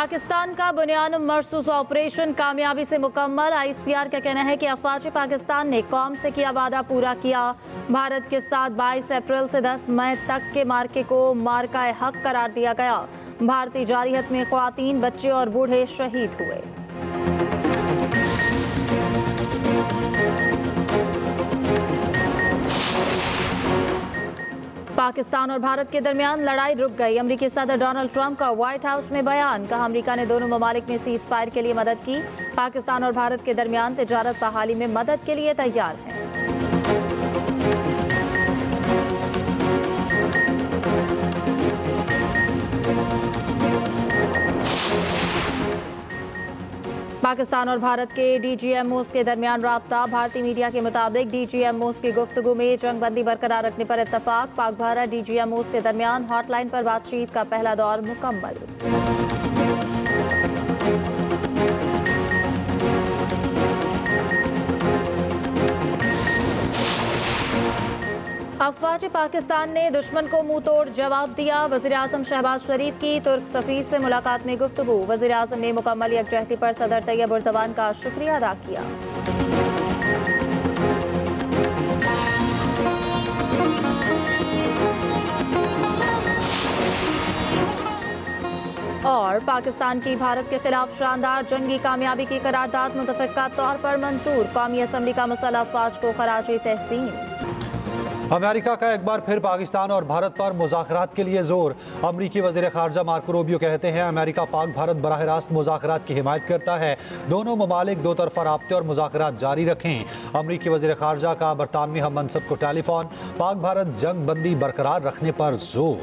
पाकिस्तान का बुनियानुम मरसूस ऑपरेशन कामयाबी से मुकम्मल। ISPR का कहना है कि अफवाज पाकिस्तान ने कौम से किया वादा पूरा किया। भारत के साथ 22 अप्रैल से 10 मई तक के मार्के को मार्का हक करार दिया गया। भारतीय जारहियत में ख्वातीन, बच्चे और बूढ़े शहीद हुए। पाकिस्तान और भारत के दरमियान लड़ाई रुक गई। अमेरिकी सदर डोनाल्ड ट्रंप का व्हाइट हाउस में बयान, कहा अमेरिका ने दोनों ममालिक में सीज फायर के लिए मदद की। पाकिस्तान और भारत के दरमियान तिजारत बहाली में मदद के लिए तैयार है। पाकिस्तान और भारत के DGMOs के दरमियान राब्ता। भारतीय मीडिया के मुताबिक DGMOs की गुफ्तगू में जंगबंदी बरकरार रखने पर इत्तफाक। पाक भारत DGMOs के दरमियान हॉटलाइन पर बातचीत का पहला दौर मुकम्मल। अफवाज पाकिस्तान ने दुश्मन को मुंह तोड़ जवाब दिया। वज़ीर आज़म शहबाज शरीफ की तुर्क सफ़ीर से मुलाकात में गुफ्तगू। वज़ीर आज़म ने मुकम्मल यकजहती पर सदर तैयब उर्दवान का शुक्रिया अदा किया। और पाकिस्तान की भारत के खिलाफ शानदार जंगी कामयाबी की करारदाद मुतफ़िक़ा तौर पर मंजूर। कौमी असम्बली का मुसल्लह अफवाज को खराज तहसीन। अमेरिका का एक बार फिर पाकिस्तान और भारत पर मुज़ाकरात के लिए जोर। अमरीकी वज़ीर ख़ारजा मार्को रूबियो कहते हैं अमेरिका पाक भारत बराह रास्त मुज़ाकरात की हिमायत करता है। दोनों ममालिक दो तरफ़ा राब्ते और मुज़ाकरात जारी रखें। अमरीकी वज़ीर ख़ारजा का बरतानवी हम मनसब को टेलीफोन। पाक भारत जंग बंदी बरकरार रखने पर जोर।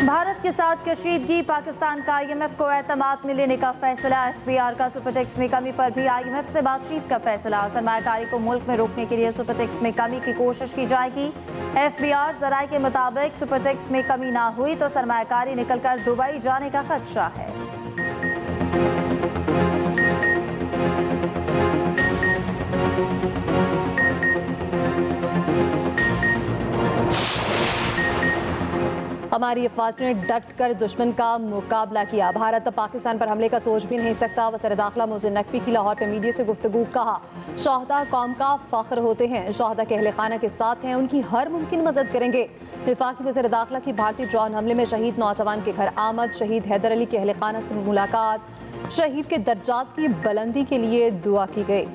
भारत के साथ कशीदगी। पाकिस्तान का IMF को एतमाद में लेने का फैसला। FBR का सुपरटैक्स में कमी पर भी IMF से बातचीत का फैसला। सरमायाकारी को मुल्क में रोकने के लिए सुपरटैक्स में कमी की कोशिश की जाएगी। FBR ज़राए के मुताबिक सुपरटैक्स में कमी ना हुई तो सरमायाकारी निकलकर दुबई जाने का खदशा है। हमारी अफवाज ने डट कर दुश्मन का मुकाबला किया। भारत अब पाकिस्तान पर हमले का सोच भी नहीं सकता। वज़ीर दाखिला मोहसिन नकवी की लाहौर पर मीडिया से गुफ्तगू। कहा शोहदा कौम का फ़ख्र होते हैं, शोहदा के अहले खाना के साथ हैं, उनकी हर मुमकिन मदद करेंगे। वफाकी वज़ीर दाखिला की भारतीय ड्रोन हमले में शहीद नौजवान के घर आमद। शहीद हैदर अली के अहले खाना से मुलाकात। शहीद के दर्जात की बुलंदी के लिए दुआ की गई।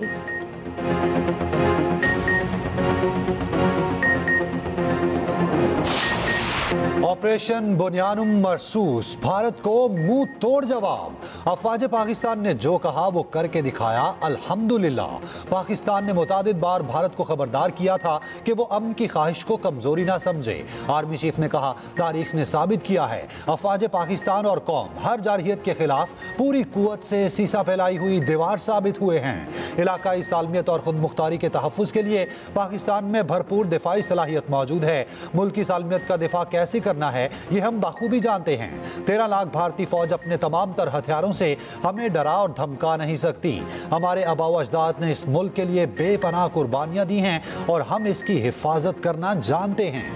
ऑपरेशन बुनियानुम मरसूस, भारत को मुंह तोड़ जवाब। अफवाज पाकिस्तान ने जो कहा वो करके दिखाया, अल्हम्दुलिल्लाह। पाकिस्तान ने मुतादिद बार भारत को खबरदार किया था कि वो अमन की ख्वाहिश को कमजोरी ना समझे। आर्मी चीफ ने कहा तारीख ने साबित किया है अफवाज पाकिस्तान और कौम हर जारहियत के खिलाफ पूरी कुव्वत से सीसा फैलाई हुई दीवार साबित हुए हैं। इलाकाई सालमियत और खुद मुख्तारी के तहफ़्फ़ुज़ के लिए पाकिस्तान में भरपूर दिफाई सलाहियत मौजूद है। मुल्क की सालमियत का दिफा कैसे करना है ये हम बाखूबी जानते हैं। 13 लाख भारतीय फौज अपने तमाम तर हथियारों से हमें डरा और धमका नहीं सकती। हमारे आबाओ अजदाद ने इस मुल्क के लिए बेपनाह कुर्बानियां दी हैं और हम इसकी हिफाजत करना जानते हैं।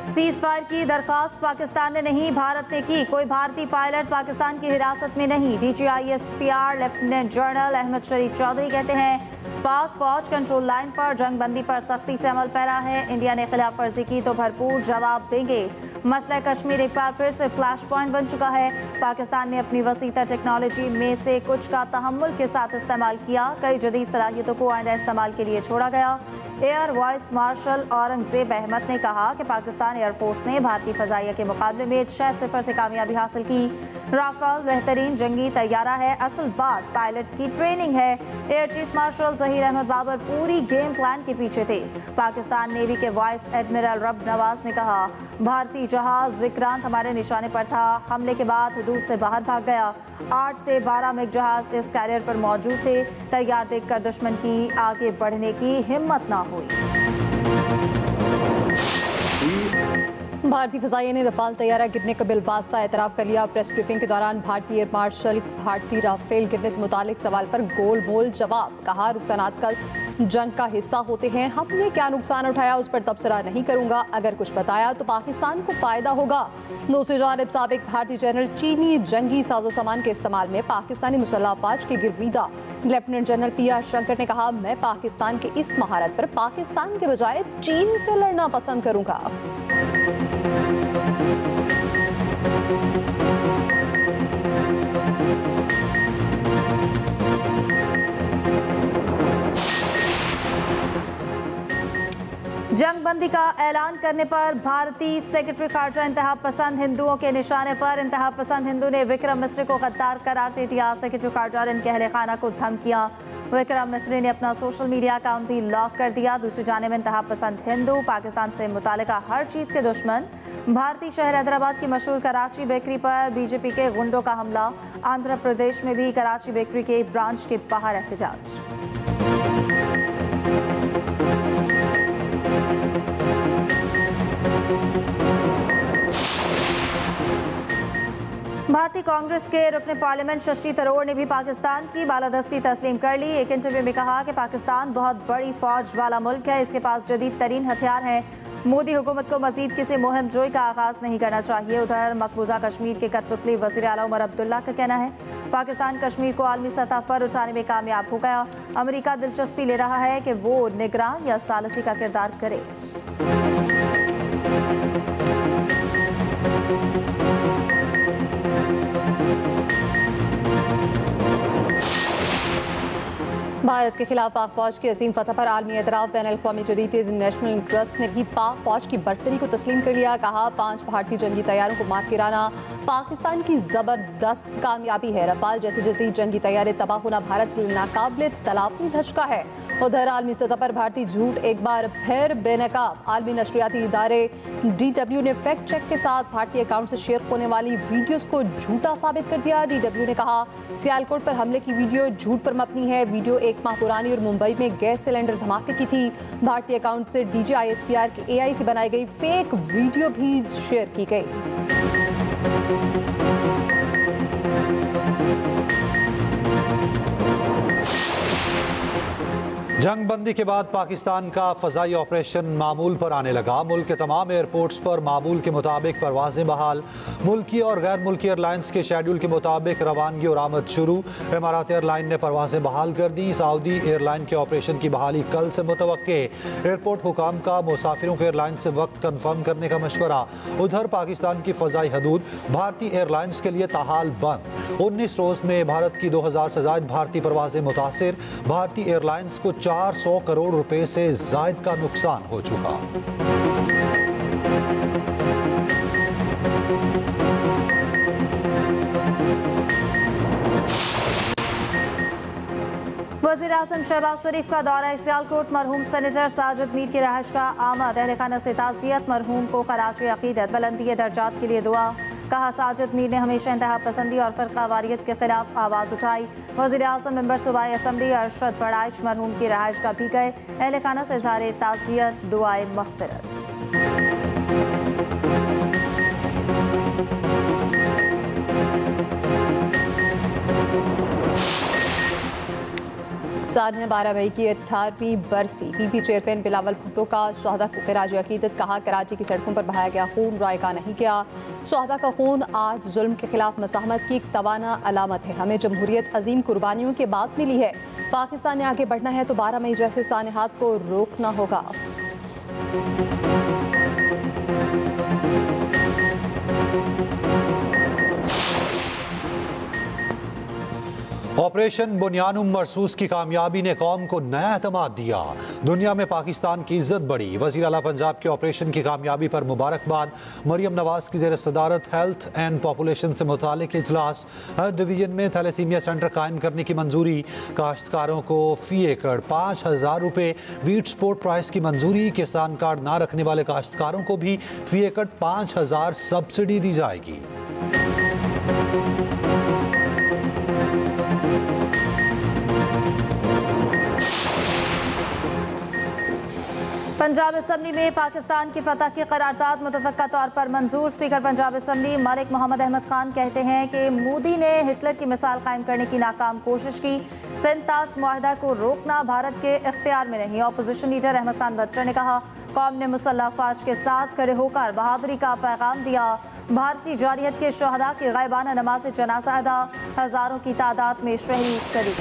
सीज फायर की दरखास्त पाकिस्तान ने नहीं, भारत ने की। कोई भारतीय पायलट पाकिस्तान की हिरासत में नहीं। DG ISPR lieutenant general Ahmed Sharif Chaudhry कहते हैं पाक फौज कंट्रोल लाइन पर जंग बंदी पर सख्ती से अमल पैरा है। इंडिया ने खिलाफ वर्जी की तो भरपूर जवाब देंगे। मसला कश्मीर एक बार फिर से फ्लैश पॉइंट बन चुका है। पाकिस्तान ने अपनी वसीता टेक्नोलॉजी में से कुछ का तहम्मुल के साथ इस्तेमाल किया। कई जदीद सलाहियतों को आइंदा इस्तेमाल के लिए छोड़ा गया। Air vice marshal Aurangzeb Ahmed ने कहा कि पाकिस्तान एयरफोर्स ने भारतीय फजाइया के मुकाबले में 6-0 से कामयाबी हासिल की। राफेल बेहतरीन जंगी तैयारा है, असल बात पायलट की ट्रेनिंग है। Air chief marshal Zaheer Ahmed Babar पूरी गेम प्लान के पीछे थे। पाकिस्तान नेवी के वाइस एडमिरल रब नवाज ने कहा भारतीय जहाज विक्रांत हमारे निशाने पर था, हमले के बाद हुदूद से बाहर भाग गया। 8 से 12 मिग जहाज इस कैरियर पर मौजूद थे। तैयार देखकर दुश्मन की आगे बढ़ने की हिम्मत ना हुई। भारतीय फजाइया ने रफाल तैयारा गिरने का बिलवास्ता एतराफ़ कर लिया। प्रेस ब्रीफिंग के दौरान भारतीय एयर मार्शल भारतीय राफेल गिरने से मुतालिक सवाल पर गोल मोल जवाब। कहा, नुकसानात का जंग का हिस्सा होते हैं, हमने क्या नुकसान उठाया उस पर तबसरा नहीं करूंगा, अगर कुछ बताया तो पाकिस्तान को फायदा होगा। दूसरी जानिब साबिक भारतीय जनरल चीनी जंगी साजो सामान के इस्तेमाल में पाकिस्तानी मुसल्लह अफवाज के गिरवीदा लेफ्टिनेंट जनरल PR शंकर ने कहा, मैं पाकिस्तान के इस महारत पर पाकिस्तान के बजाय चीन से लड़ना पसंद करूंगा। जंगबंदी का ऐलान करने पर भारतीय सेक्रेटरी खारजा इंतहा पसंद हिंदुओं के निशाने पर। इंतहा पसंद हिंदू ने विक्रम मिस्री को गद्दार करार दे दिया। सेक्रेटरी खारजा ने इनके अहले खाना को धमकियां। विक्रम मिस्री ने अपना सोशल मीडिया अकाउंट भी लॉक कर दिया। दूसरी जानिब इंतहा पसंद हिंदू पाकिस्तान से मुतालिका हर चीज़ के दुश्मन। भारतीय शहर हैदराबाद की मशहूर कराची बेकरी पर BJP के गुंडों का हमला। आंध्र प्रदेश में भी कराची बेकरी के ब्रांच के बाहर एहतजाज। भारतीय कांग्रेस के रुकने पार्लियामेंट शशि थरूर ने भी पाकिस्तान की बालादस्ती तस्लीम कर ली। एक इंटरव्यू में कहा कि पाकिस्तान बहुत बड़ी फौज वाला मुल्क है, इसके पास जदीद तरीन हथियार हैं। मोदी हुकूमत को मजीद किसी मुहिम जोई का आगाज नहीं करना चाहिए। उधर मकबूजा कश्मीर के कठपुतली वज़ीर आला उमर अब्दुल्ला का कहना है, पाकिस्तान कश्मीर को आलमी सतह पर उठाने में कामयाब हो गया। अमेरिका दिलचस्पी ले रहा है कि वो निगरान या सालसी का किरदार करे। भारत के खिलाफ पाक फौज की अजीम फतह पर आलमी एतराफ़। बैन अल-अक़वामी जदीद नेशनल इंटरेस्ट ने भी पाक फौज की बर्तरी को तस्लीम कर लिया। कहा, 5 भारतीय जंगी तैयारों को मार गिराना पाकिस्तान की जबरदस्त कामयाबी है। रफाल जैसे जदीद जंगी तैयारे तबाह होना भारत के लिए नाकाबिले तलाफी धचका है। उधर आलमी सतह पर भारतीय झूठ एक बार फिर बेनकाब। आलमी नशरियाती इदारे DW ने फैक्ट चेक के साथ भारतीय अकाउंट से शेयर होने वाली वीडियोस को झूठा साबित कर दिया। DW ने कहा, सियालकोट पर हमले की वीडियो झूठ पर मबनी है। वीडियो 1 माह पुरानी और मुंबई में गैस सिलेंडर धमाके की थी। भारतीय अकाउंट से DG ISPR के AI से बनाई गई फेक वीडियो भी शेयर की गई। जंगबंदी के बाद पाकिस्तान का फ़ज़ाई ऑपरेशन मामूल पर आने लगा। मुल्क के तमाम एयरपोर्ट्स पर मामूल के मुताबिक परवाज़ें बहाल। मुल्की और गैर मुल्की एयरलाइंस के शेड्यूल के मुताबिक रवानगी और आमद शुरू। इमारात एयरलाइन ने परवाज़ें बहाल कर दी। सऊदी एयरलाइन के ऑपरेशन की बहाली कल से मुतवक्के। एयरपोर्ट हुकाम का मुसाफिरों के एयरलाइन से वक्त कन्फर्म करने का मशवरा। उधर पाकिस्तान की फ़ज़ाई हदूद भारतीय एयरलाइंस के लिए ताहाल बंद। 19 रोज़ में भारत की 2000 से ज़ायद भारतीय परवाज़ें मुतासिर। भारतीय एयरलाइंस को 400 करोड़ रुपए से जायद का नुकसान हो चुका। वज़ीर आज़म शहबाज शरीफ का दौरा सियालकोट। मरहूम सेनेटर साजिद मीर की रहायश का आमद। अहले खाना से ताज़ियत। मरहूम को खराज अक़ीदत बुलंदी दर्जात के लिए दुआ। कहा, साजिद मीर ने हमेशा इंतहा पसंदी और फ़िरक़ावारियत के खिलाफ आवाज़ उठाई। वज़ीर आज़म मेंबर सूबाई असम्बली अरशद वड़ाइच मरहूम की रहायश का भी गए। अहले खाना से इज़हार ताज़ियत, दुआए मग़फ़िरत। सानिया 12 मई की 18वीं बरसी PP चेयरमैन बिलावल भुट्टो का शहदा को खिराज अक़ीदत। कहा, कराची की सड़कों पर बहाया गया खून रायगा नहीं गया। शहदा का खून आज जुल्म के खिलाफ मज़ाहमत की एक तवाना अलामत है। हमें जमहूरियत अजीम कुर्बानियों के बाद मिली है। पाकिस्तान ने आगे बढ़ना है तो 12 मई जैसे सानहात को रोकना होगा। ऑपरेशन बुनियानुम मरसूस की कामयाबी ने कौम को नया एतमाद दिया। दुनिया में पाकिस्तान की इज्जत बढ़ी। वज़ीर आला पंजाब के ऑपरेशन की कामयाबी पर मुबारकबाद। मरियम नवाज की ज़ेर सदारत हेल्थ एंड पॉपुलेशन से मुतालिक इजलास। हर डिवीजन में थैलेसीमिया सेंटर कायम करने की मंजूरी। काश्तकारों को फी एकड़ 5000 रुपये वीट स्पोर्ट प्राइस की मंजूरी। किसान कार्ड ना रखने वाले काश्तकारों को भी फी एकड़ 5000 सब्सिडी दी जाएगी। पंजाब असम्बली में पाकिस्तान की फतह की करारदाद मुतफ़क्का तौर पर मंजूर। स्पीकर पंजाब असम्बली मलिक मोहम्मद अहमद खान कहते हैं कि मोदी ने हिटलर की मिसाल कायम करने की नाकाम कोशिश की। सिंतास मुआहदा को रोकना भारत के इख्तियार में नहीं। अपोजिशन लीडर अहमद खान बच्चर ने कहा, कौम ने मुसल्लह अफवाज के साथ खड़े होकर बहादुरी का पैगाम दिया। भारतीय जारहियत के शहदा की गायबाना नमाज जनाजा अदा, हजारों की तादाद में शरीक।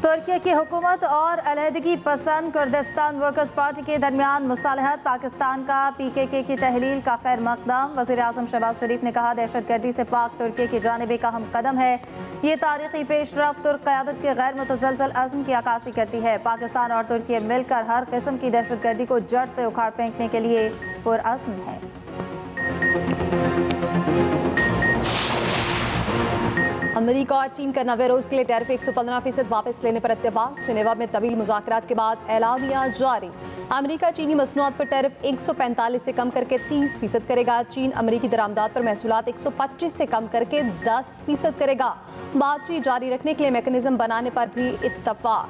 तुर्की की हुकूमत और अलहदगी पसंद कुर्दिस्तान वर्कर्स पार्टी के दरमियान मुसालहत। पाकिस्तान का PKK की तहलील का खैर मकदम। वज़ीर आज़म शहबाज शरीफ ने कहा, दहशतगर्दी से पाक तुर्की की जानिब एक अहम कदम है। ये तारीखी पेशरफ्त तुर्क क़यादत के गैर मुतज़लज़ल अज़्म की अक्कासी करती है। पाकिस्तान और तुर्की मिलकर हर किस्म की दहशतगर्दी को जड़ से उखाड़ फेंकने के लिए पुरअज़्म है। अमेरिका और चीन का नवे रोज के लिए टैरिफ 115% वापस लेने पर इत्तेफाक। जेनेवा में तवील मुज़ाकरात के बाद एलानिया जारी। अमेरिका चीनी मसनूआत पर टैरिफ 145 से कम करके 30% करेगा। चीन अमेरिकी दरामदात पर महसूलात 125 से कम करके 10% करेगा। बातचीत जारी रखने के लिए मैकेनिज्म बनाने पर भी इत्तफाक।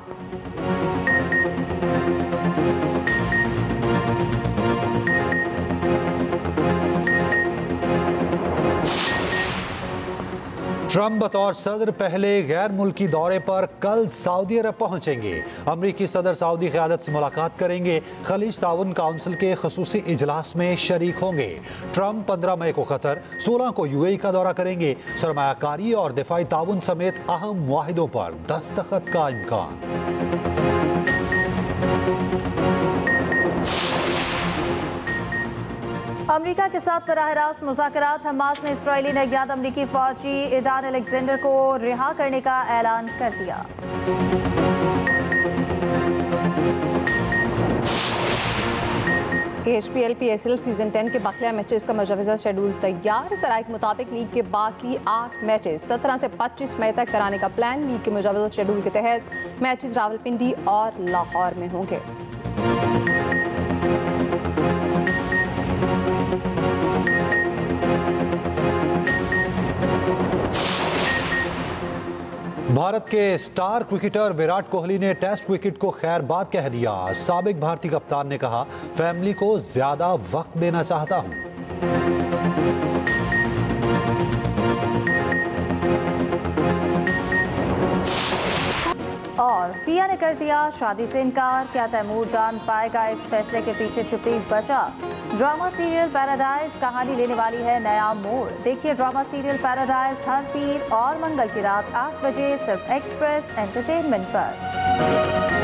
ट्रंप बतौर सदर पहले गैर मुल्की दौरे पर कल सऊदी अरब पहुंचेंगे। अमरीकी सदर सऊदी क़यादत से मुलाकात करेंगे। खलीज ताउन काउंसिल के ख़ुसूसी इजलास में शरीक होंगे। ट्रंप 15 मई को कतर, 16 को UAE का दौरा करेंगे। सरमायाकारी और दिफाई ताउन समेत अहम मुआहिदों पर दस्तखत का इम्कान। अमेरिका के साथ बराह रास्त मुज़ाकरात। हमास ने इसराइली नगयाद अमरीकी फौजी इदान अलेक्जेंडर को रिहा करने का ऐलान कर दिया। HPL PSL सीजन 10 के बकिया मैचेस का मुजव्वज़ा शेड्यूल तैयार। सराय के मुताबिक लीग के बाकी 8 मैचेस 17 से 25 मई तक कराने का प्लान। लीग के मुजव्वज़ा शेड्यूल के तहत मैचेस रावलपिंडी और लाहौर में होंगे। भारत के स्टार क्रिकेटर विराट कोहली ने टेस्ट विकेट को खैरबाद कह दिया। साबिक भारतीय कप्तान ने कहा, फैमिली को ज्यादा वक्त देना चाहता हूं। और फिया ने कर दिया शादी से इनकार। क्या तैमूर जान पाएगा इस फैसले के पीछे छुपी वजह? ड्रामा सीरियल पैराडाइज कहानी लेने वाली है नया मोड़। देखिए ड्रामा सीरियल पैराडाइज हर पीर और मंगल की रात 8 बजे सिर्फ एक्सप्रेस एंटरटेनमेंट पर।